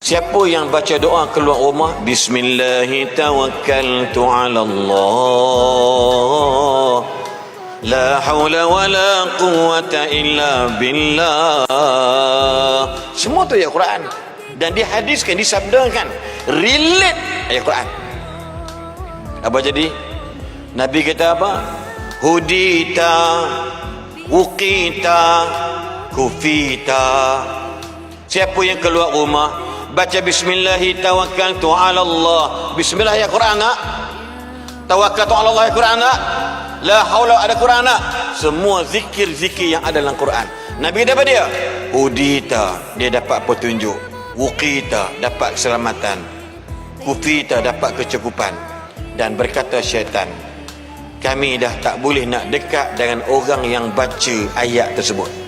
Siapa yang baca doa keluar rumah, Bismillahirrahmanirrahim, ala Allah, la haula wa la quwwata illa billah. Semua tu ayat Quran. Dan dihadiskan, disabdakan, relate ayat Quran. Apa jadi? Nabi kata apa? Hudita, wuqita, kufita. Siapa yang keluar rumah baca bismillah tawakkaltu ala Allah. Bismillah ayat Quran tak? Tawakkaltu ala Allah ayat Quran tak? La haula ada Quran tak? Semua zikir-zikir yang ada dalam Quran. Nabi dapat dia. Hudita, dia dapat petunjuk. Wuqita, dapat keselamatan. Kufita, dapat kecukupan. Dan berkata syaitan, kami dah tak boleh nak dekat dengan orang yang baca ayat tersebut.